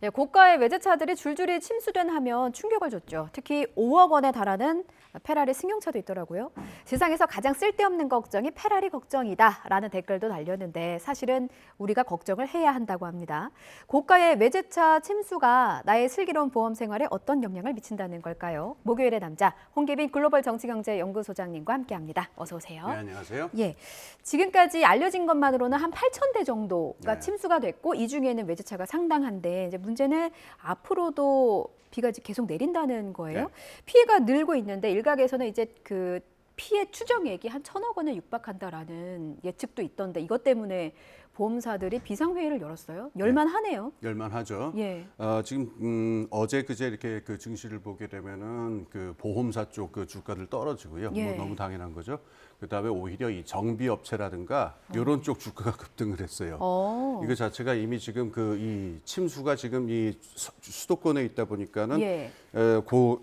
예, 고가의 외제차들이 줄줄이 침수된 하면 충격을 줬죠. 특히 5억 원에 달하는 페라리 승용차도 있더라고요. 세상에서 가장 쓸데없는 걱정이 페라리 걱정이다라는 댓글도 달렸는데 사실은 우리가 걱정을 해야 한다고 합니다. 고가의 외제차 침수가 나의 슬기로운 보험 생활에 어떤 영향을 미친다는 걸까요? 목요일의 남자 홍기빈 글로벌 정치경제연구소장님과 함께합니다. 어서 오세요. 네, 안녕하세요. 예, 지금까지 알려진 것만으로는 한 8,000대 정도가 네. 침수가 됐고 이 중에는 외제차가 상당한데 이제 문제는 앞으로도 비가 계속 내린다는 거예요. 네. 피해가 늘고 있는데 일각에서는 이제 그 피해 추정액이 한 1,000억 원에 육박한다라는 예측도 있던데 이것 때문에 보험사들이 비상회의를 열었어요. 열만하네요. 열만하죠. 예. 지금 어제 그제 이렇게 그 증시를 보게 되면은 그 보험사 쪽 그 주가들 떨어지고요. 예. 뭐 너무 당연한 거죠. 그다음에 오히려 이 정비 업체라든가 이런 쪽 주가가 급등을 했어요. 이거 자체가 이미 지금 그 이 침수가 지금 이 수도권에 있다 보니까는 예.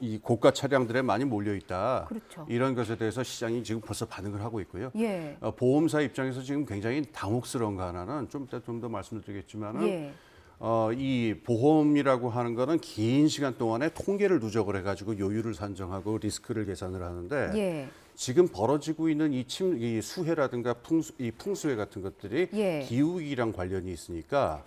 이 고가 차량들에 많이 몰려 있다. 그렇죠. 이런 것에 대해서 시장이 지금 벌써 반응을 하고 있고요. 예. 보험사 입장에서 지금 굉장히 당혹스러운 거 하나는 좀 이따 좀 더 말씀드리겠지만은 예. 이 보험이라고 하는 거는 긴 시간 동안에 통계를 누적을 해가지고 요율을 산정하고 리스크를 계산을 하는데 예. 지금 벌어지고 있는 이 수해라든가 풍수해 같은 것들이 예. 기후위기랑 관련이 있으니까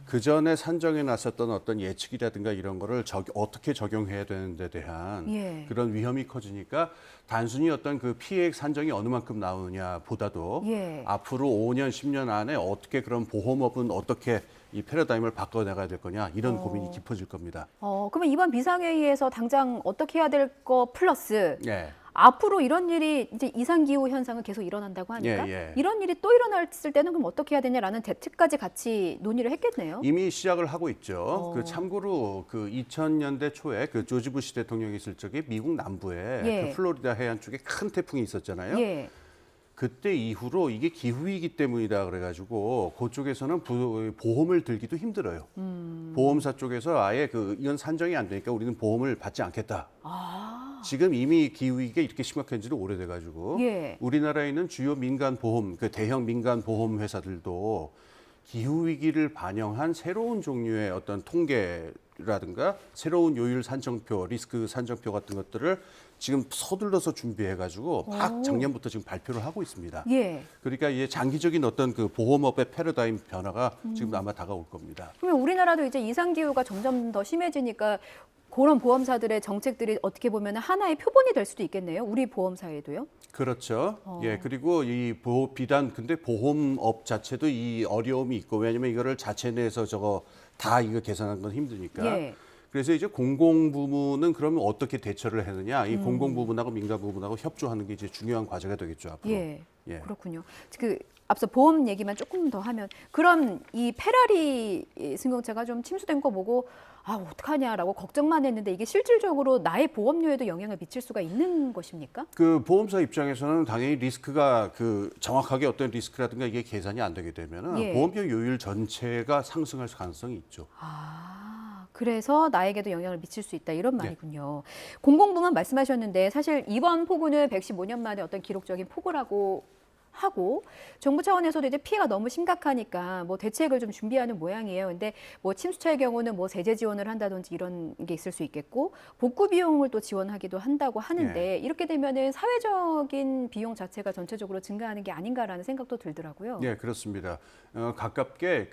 그 전에 산정해 놨었던 어떤 예측이라든가 이런 거를 어떻게 적용해야 되는 데 대한 예. 그런 위험이 커지니까 단순히 어떤 그 피해액 산정이 어느 만큼 나오냐 보다도 예. 앞으로 5년, 10년 안에 어떻게 그런 보험업은 어떻게 이 패러다임을 바꿔나가야 될 거냐 이런 고민이 깊어질 겁니다. 그러면 이번 비상회의에서 당장 어떻게 해야 될 거 플러스 예. 앞으로 이런 일이 이제 이상기후 현상은 계속 일어난다고 하니까 예, 예. 이런 일이 또 일어났을 때는 그럼 어떻게 해야 되냐라는 대책까지 같이 논의를 했겠네요. 이미 시작을 하고 있죠. 그 참고로 그 2000년대 초에 그 조지 부시 대통령이 있을 적에 미국 남부에 예. 그 플로리다 해안 쪽에 큰 태풍이 있었잖아요. 예. 그때 이후로 이게 기후위기 때문이다 그래가지고 그쪽에서는 보험을 들기도 힘들어요. 보험사 쪽에서 아예 이건 산정이 안 되니까 우리는 보험을 받지 않겠다. 지금 이미 기후위기가 이렇게 심각한 지도 오래돼가지고 예. 우리나라에 있는 주요 민간 보험, 그 대형 민간 보험 회사들도 기후위기를 반영한 새로운 종류의 어떤 통계라든가 새로운 요율 산정표, 리스크 산정표 같은 것들을 지금 서둘러서 준비해가지고 막 작년부터 지금 발표를 하고 있습니다. 예. 그러니까 이제 장기적인 어떤 그 보험업의 패러다임 변화가 지금 아마 다가올 겁니다. 그러면 우리나라도 이제 이상기후가 점점 더 심해지니까 그런 보험사들의 정책들이 어떻게 보면 하나의 표본이 될 수도 있겠네요. 우리 보험사에도요. 그렇죠. 예, 그리고 비단 근데 보험업 자체도 이 어려움이 있고 왜냐면 이거를 자체 내에서 다 이거 계산하는 건 힘드니까. 예. 그래서 이제 공공부문은 그러면 어떻게 대처를 하느냐? 이 공공부문하고 민간부문하고 협조하는 게 이제 중요한 과제가 되겠죠 앞으로. 예. 예. 그렇군요. 앞서 보험 얘기만 조금 더 하면 그럼 이 페라리 승용차가 좀 침수된 거 보고 어떡하냐라고 걱정만 했는데 이게 실질적으로 나의 보험료에도 영향을 미칠 수가 있는 것입니까? 그 보험사 입장에서는 당연히 리스크가 정확하게 어떤 리스크라든가 이게 계산이 안 되게 되면은 예. 보험료 요율 전체가 상승할 가능성이 있죠. 그래서 나에게도 영향을 미칠 수 있다 이런 말이군요. 공공부문 말씀하셨는데 사실 이번 폭우는 115년 만에 어떤 기록적인 폭우라고 하고 정부 차원에서도 이제 피해가 너무 심각하니까 뭐 대책을 좀 준비하는 모양이에요. 근데 뭐 침수차의 경우는 뭐 세제 지원을 한다든지 이런 게 있을 수 있겠고 복구 비용을 또 지원하기도 한다고 하는데 이렇게 되면은 사회적인 비용 자체가 전체적으로 증가하는 게 아닌가라는 생각도 들더라고요. 네, 그렇습니다. 가깝게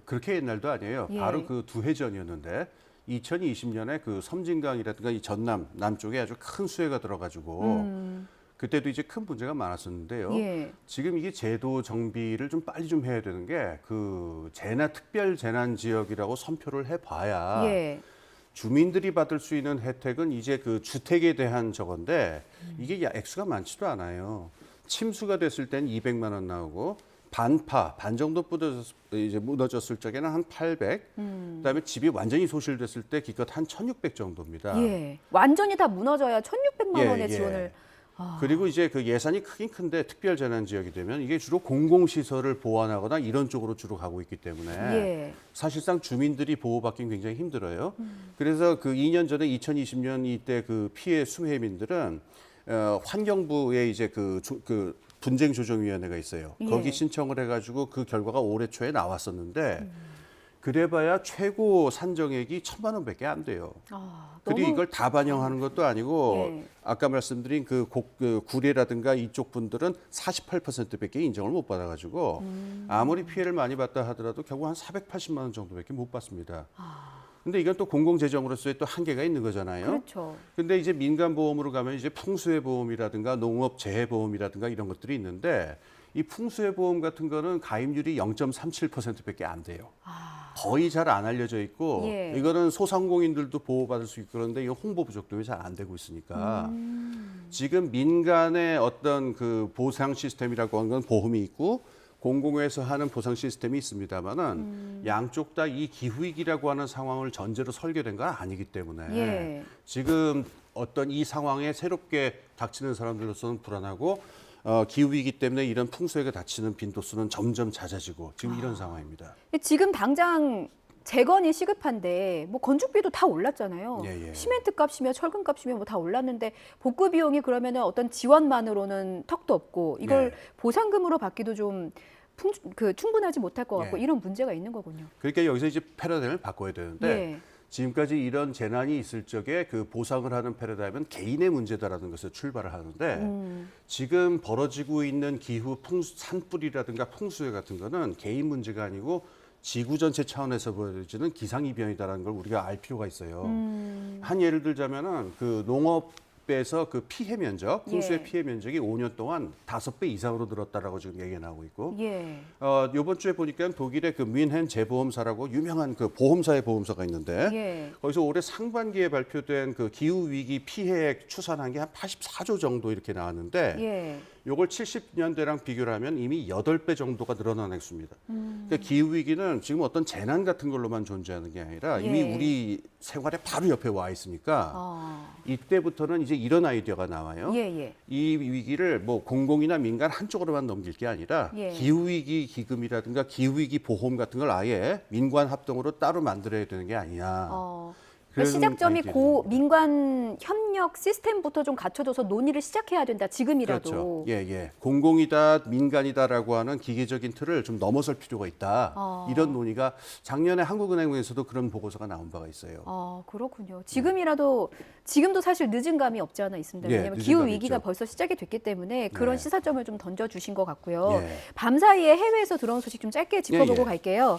그렇게 옛날도 아니에요. 예. 바로 그 두 해 전이었는데 2020년에 그 섬진강이라든가 이 전남 남쪽에 아주 큰 수해가 들어가지고 그때도 이제 큰 문제가 많았었는데요. 예. 지금 이게 제도 정비를 좀 빨리 좀 해야 되는 게 특별 재난 지역이라고 선표를 해봐야 예. 주민들이 받을 수 있는 혜택은 이제 그 주택에 대한 저건데 이게 액수가 많지도 않아요. 침수가 됐을 땐 200만 원 나오고 반 정도 무너졌을 적에는 한 800. 그다음에 집이 완전히 소실됐을 때 기껏 한 1,600 정도입니다. 예. 완전히 다 무너져야 1,600만 원의 지원을 그리고 이제 그 예산이 크긴 큰데 특별 재난 지역이 되면 이게 주로 공공시설을 보완하거나 이런 쪽으로 주로 가고 있기 때문에 예. 사실상 주민들이 보호받기는 굉장히 힘들어요. 그래서 그 2년 전에 2020년 이때 그 피해 수해민들은 환경부에 이제 분쟁조정위원회가 있어요. 예. 거기 신청을 해가지고 그 결과가 올해 초에 나왔었는데 그래봐야 최고 산정액이 1,000만 원밖에 안 돼요. 그리고 너무- 이걸 다 반영하는 것도 아니고 예. 아까 말씀드린 그 구례라든가 이쪽 분들은 48%밖에 인정을 못 받아가지고 아무리 피해를 많이 봤다 하더라도 결국 한 480만 원 정도밖에 못 받습니다. 근데 이건 또 공공재정으로서의 또 한계가 있는 거잖아요. 그렇죠. 근데 이제 민간보험으로 가면 이제 풍수해보험이라든가 농업재해보험이라든가 이런 것들이 있는데 이 풍수해보험 같은 거는 가입률이 0.37%밖에 안 돼요. 거의 잘 안 알려져 있고 예. 이거는 소상공인들도 보호받을 수 있고 그런데 이 홍보 부족 때문에 잘 안 되고 있으니까 지금 민간의 어떤 그 보상 시스템이라고 하는 건 보험이 있고 공공에서 하는 보상 시스템이 있습니다만은 양쪽 다 이 기후위기라고 하는 상황을 전제로 설계된 건 아니기 때문에 예. 지금 어떤 이 상황에 새롭게 닥치는 사람들로서는 불안하고 기후위기 때문에 이런 풍수해가 닥치는 빈도수는 점점 잦아지고 지금 이런 상황입니다. 지금 당장 재건이 시급한데 뭐 건축비도 다 올랐잖아요. 예, 예. 시멘트 값이며 철근 값이며 뭐 다 올랐는데 복구 비용이 그러면은 어떤 지원만으로는 턱도 없고 이걸 예. 보상금으로 받기도 좀 충분하지 못할 것 같고 예. 이런 문제가 있는 거군요. 그러니까 여기서 이제 패러다임을 바꿔야 되는데 예. 지금까지 이런 재난이 있을 적에 그 보상을 하는 패러다임은 개인의 문제다라는 것을 출발을 하는데 지금 벌어지고 있는 기후 산불이라든가 풍수해 같은 거는 개인 문제가 아니고 지구 전체 차원에서 벌어지는 기상이변이다라는 걸 우리가 알 필요가 있어요. 한 예를 들자면은 그 농업에서 그 피해 면적, 풍수의 예. 피해 면적이 5년 동안 5배 이상으로 늘었다라고 지금 얘기가 나오고 있고 예. 이번 주에 보니까 독일의 그 뮌헨 재보험사라고 유명한 그 보험사의 보험사가 있는데 예. 거기서 올해 상반기에 발표된 그 기후 위기 피해액 추산한 게 한 84조 정도 이렇게 나왔는데 예. 요걸 70년대랑 비교를 하면 이미 8배 정도가 늘어난 액수입니다. 그러니까 기후 위기는 지금 어떤 재난 같은 걸로만 존재하는 게 아니라 이미 예. 우리 생활에 바로 옆에 와 있으니까 이때부터는 이제 이런 아이디어가 나와요. 예. 예. 이 위기를 뭐 공공이나 민간 한쪽으로만 넘길 게 아니라 예. 기후위기 기금이라든가 기후위기 보험 같은 걸 아예 민관 합동으로 따로 만들어야 되는 게 아니냐. 그러니까 시작점이 아이디어입니다. 민관 협력 시스템부터 좀 갖춰줘서 논의를 시작해야 된다. 지금이라도. 그렇죠. 예, 예. 공공이다, 민간이다라고 하는 기계적인 틀을 좀 넘어설 필요가 있다. 이런 논의가 작년에 한국은행에서도 그런 보고서가 나온 바가 있어요. 그렇군요. 지금이라도 지금도 사실 늦은 감이 없지 않아 있습니다. 예, 왜냐하면 늦은 기후 감이 위기가 있죠. 벌써 시작이 됐기 때문에 그런 네. 시사점을 좀 던져주신 것 같고요. 예. 밤 사이에 해외에서 들어온 소식 좀 짧게 짚어보고 예. 갈게요.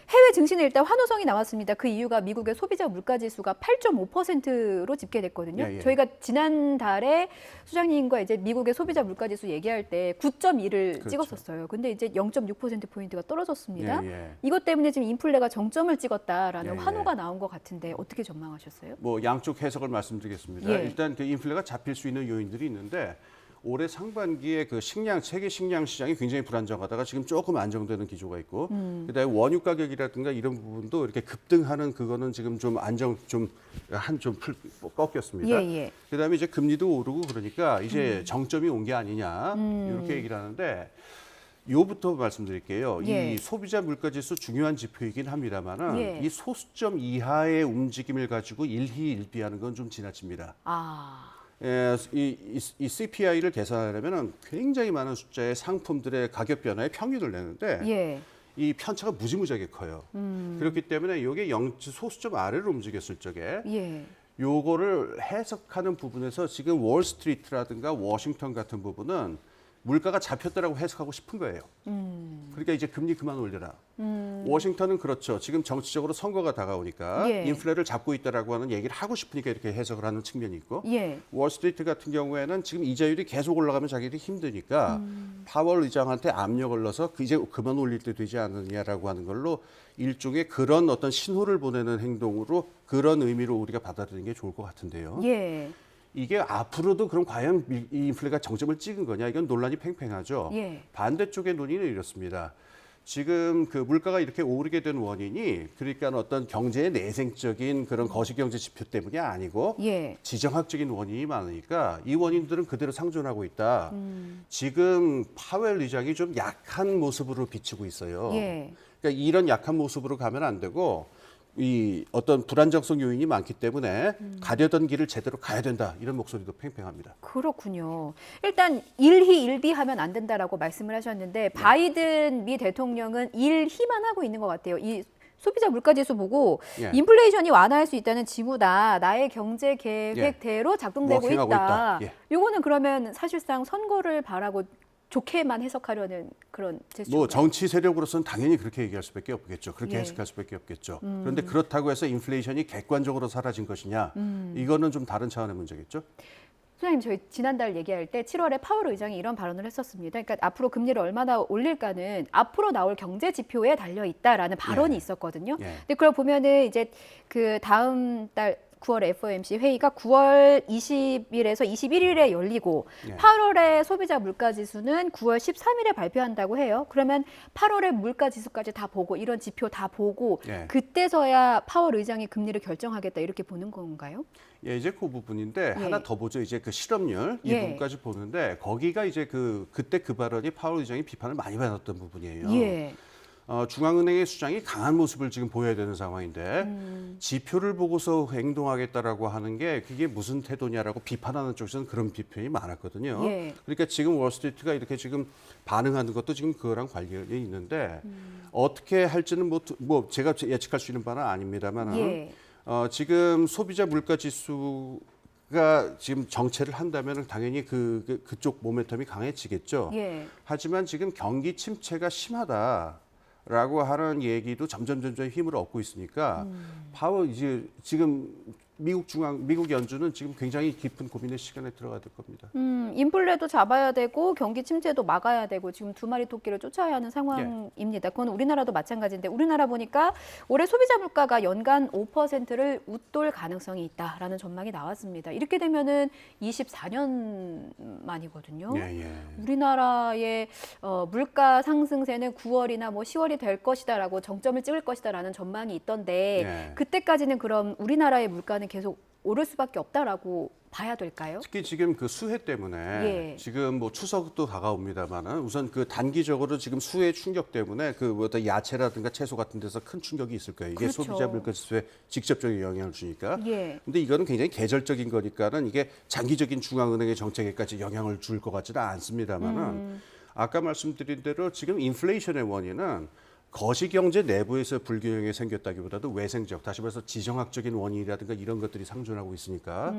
해외 증시는 일단 환호성이 나왔습니다. 그 이유가 미국의 소비자 물가지수가 8.5%로 집계됐거든요. 예, 예. 저희가 지난달에 소장님과 이제 미국의 소비자 물가지수 얘기할 때 9.2를 그렇죠. 찍었었어요. 근데 이제 0.6%포인트가 떨어졌습니다. 예, 예. 이것 때문에 지금 인플레가 정점을 찍었다라는 예, 예. 환호가 나온 것 같은데 어떻게 전망하셨어요? 뭐 양쪽 해석을 말씀드리겠습니다. 예. 일단 그 인플레가 잡힐 수 있는 요인들이 있는데 올해 상반기에 그 세계 식량 시장이 굉장히 불안정하다가 지금 조금 안정되는 기조가 있고 그다음에 원유 가격이라든가 이런 부분도 이렇게 급등하는 그거는 지금 좀 꺾였습니다. 예, 예. 그다음에 이제 금리도 오르고 그러니까 이제 정점이 온 게 아니냐 이렇게 얘기를 하는데 요부터 말씀드릴게요. 예. 이 소비자 물가지수 중요한 지표이긴 합니다만은 예. 이 소수점 이하의 움직임을 가지고 일희일비하는 건 좀 지나칩니다. 이 CPI를 계산하려면 굉장히 많은 숫자의 상품들의 가격 변화의 평균을 내는데 예. 이 편차가 무지무지하게 커요. 그렇기 때문에 이게 소수점 아래로 움직였을 적에 예. 요거를 해석하는 부분에서 지금 월스트리트라든가 워싱턴 같은 부분은 물가가 잡혔다라고 해석하고 싶은 거예요. 그러니까 이제 금리 그만 올려라. 워싱턴은 그렇죠. 지금 정치적으로 선거가 다가오니까 예. 인플레를 잡고 있다라고 하는 얘기를 하고 싶으니까 이렇게 해석을 하는 측면이 있고 예. 월스트리트 같은 경우에는 지금 이자율이 계속 올라가면 자기들이 힘드니까 파월 의장한테 압력을 넣어서 이제 그만 올릴 때 되지 않느냐라고 하는 걸로 일종의 그런 어떤 신호를 보내는 행동으로 그런 의미로 우리가 받아들이는 게 좋을 것 같은데요. 예. 이게 앞으로도 그럼 과연 이 인플레가 정점을 찍은 거냐 이건 논란이 팽팽하죠. 예. 반대쪽의 논의는 이렇습니다. 지금 그 물가가 이렇게 오르게 된 원인이 그러니까 어떤 경제의 내생적인 그런 거시경제 지표 때문이 아니고 예. 지정학적인 원인이 많으니까 이 원인들은 그대로 상존하고 있다. 지금 파웰 의장이 좀 약한 모습으로 비치고 있어요. 예. 그러니까 이런 약한 모습으로 가면 안 되고 이 어떤 불안정성 요인이 많기 때문에 가려던 길을 제대로 가야 된다. 이런 목소리도 팽팽합니다. 그렇군요. 일단 일희일비하면 안 된다라고 말씀을 하셨는데 바이든 미 대통령은 일희만 하고 있는 것 같아요. 이 소비자 물가지수 보고 예. 인플레이션이 완화할 수 있다는 징후다. 나의 경제 계획대로 작동되고 워킹하고 있다. 있다. 예. 요거는 그러면 사실상 선거를 바라고 좋게만 해석하려는 그런 제스처인가요? 뭐 정치 세력으로서는 당연히 그렇게 얘기할 수밖에 없겠죠. 그렇게 예. 해석할 수밖에 없겠죠. 그런데 그렇다고 해서 인플레이션이 객관적으로 사라진 것이냐? 이거는 좀 다른 차원의 문제겠죠. 소장님, 저희 지난달 얘기할 때 7월에 파월 의장이 이런 발언을 했었습니다. 그러니까 앞으로 금리를 얼마나 올릴까는 앞으로 나올 경제 지표에 달려 있다라는 발언이 예. 있었거든요. 예. 근데 그걸 보면은 이제 그 다음 달 9월 FOMC 회의가 9월 20일에서 21일에 열리고 예. 8월에 소비자 물가 지수는 9월 13일에 발표한다고 해요. 그러면 8월에 물가 지수까지 다 보고 이런 지표 다 보고 예. 그때서야 파월 의장이 금리를 결정하겠다 이렇게 보는 건가요? 예, 이제 그 부분인데 하나 더 보죠. 이제 그 실업률 이 예. 부분까지 보는데 거기가 이제 그때 그 발언이 파월 의장이 비판을 많이 받았던 부분이에요. 예. 중앙은행의 수장이 강한 모습을 지금 보여야 되는 상황인데 지표를 보고서 행동하겠다라고 하는 게 그게 무슨 태도냐라고 비판하는 쪽에서는 그런 비판이 많았거든요. 예. 그러니까 지금 월스트리트가 이렇게 지금 반응하는 것도 지금 그거랑 관련이 있는데 어떻게 할지는 뭐 제가 예측할 수 있는 바는 아닙니다만 예. 지금 소비자 물가 지수가 지금 정체를 한다면 당연히 그쪽 모멘텀이 강해지겠죠. 예. 하지만 지금 경기 침체가 심하다라고 하는 얘기도 점점 힘을 얻고 있으니까 파월 이제 지금 미국 연준은 지금 굉장히 깊은 고민의 시간에 들어가야 될 겁니다. 인플레도 잡아야 되고 경기 침체도 막아야 되고 지금 두 마리 토끼를 쫓아야 하는 상황입니다. 그건 우리나라도 마찬가지인데 우리나라 보니까 올해 소비자 물가가 연간 5%를 웃돌 가능성이 있다라는 전망이 나왔습니다. 이렇게 되면은 24년 만이거든요. 예. 우리나라의 물가 상승세는 9월이나 뭐 10월이 될 것이다라고 정점을 찍을 것이다라는 전망이 있던데 예. 그때까지는 그럼 우리나라의 물가는 계속 오를 수밖에 없다라고 봐야 될까요? 특히 지금 그 수해 때문에 예. 지금 뭐 추석도 다가옵니다만은 우선 그 단기적으로 지금 수해 충격 때문에 그 어떤 야채라든가 채소 같은 데서 큰 충격이 있을 거예요. 이게 그렇죠. 소비자 물가 지수에 직접적인 영향을 주니까. 예. 근데 이거는 굉장히 계절적인 거니까는 이게 장기적인 중앙은행의 정책에까지 영향을 줄 것 같지는 않습니다만은 아까 말씀드린 대로 지금 인플레이션의 원인은 거시경제 내부에서 불균형이 생겼다기보다도 외생적, 다시 말해서 지정학적인 원인이라든가 이런 것들이 상존하고 있으니까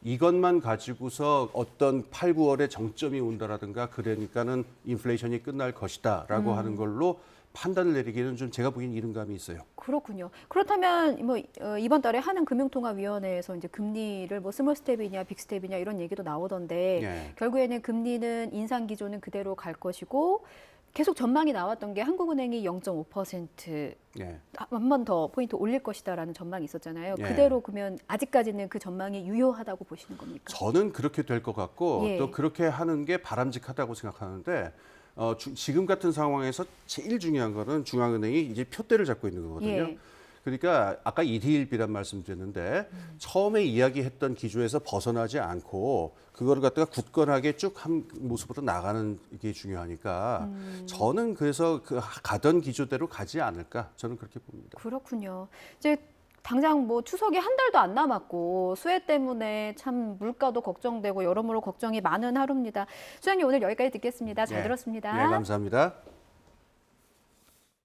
이것만 가지고서 어떤 8, 9월에 정점이 온다라든가 그러니까는 인플레이션이 끝날 것이다라고 하는 걸로 판단을 내리기는 좀 제가 보기엔 이른 감이 있어요. 그렇군요. 그렇다면 뭐 이번 달에 한은금융통화위원회에서 이제 금리를 뭐 스몰 스텝이냐 빅 스텝이냐 이런 얘기도 나오던데 예. 결국에는 금리는 인상 기조는 그대로 갈 것이고 계속 전망이 나왔던 게 한국은행이 0.5% 예. 한 번 더 포인트 올릴 것이다라는 전망이 있었잖아요. 예. 그대로 그러면 아직까지는 그 전망이 유효하다고 보시는 겁니까? 저는 그렇게 될 것 같고 예. 또 그렇게 하는 게 바람직하다고 생각하는데 지금 같은 상황에서 제일 중요한 거는 중앙은행이 이제 표대를 잡고 있는 거거든요. 예. 그러니까 아까 2대1비란 말씀드렸는데 처음에 이야기했던 기조에서 벗어나지 않고 그거를 갖다가 굳건하게 쭉 한 모습으로 나가는 게 중요하니까 저는 그래서 그 가던 기조대로 가지 않을까 저는 그렇게 봅니다. 그렇군요. 이제 당장 뭐 추석이 한 달도 안 남았고 수해 때문에 참 물가도 걱정되고 여러모로 걱정이 많은 하루입니다. 수장님 오늘 여기까지 듣겠습니다. 잘 네. 들었습니다. 네, 감사합니다.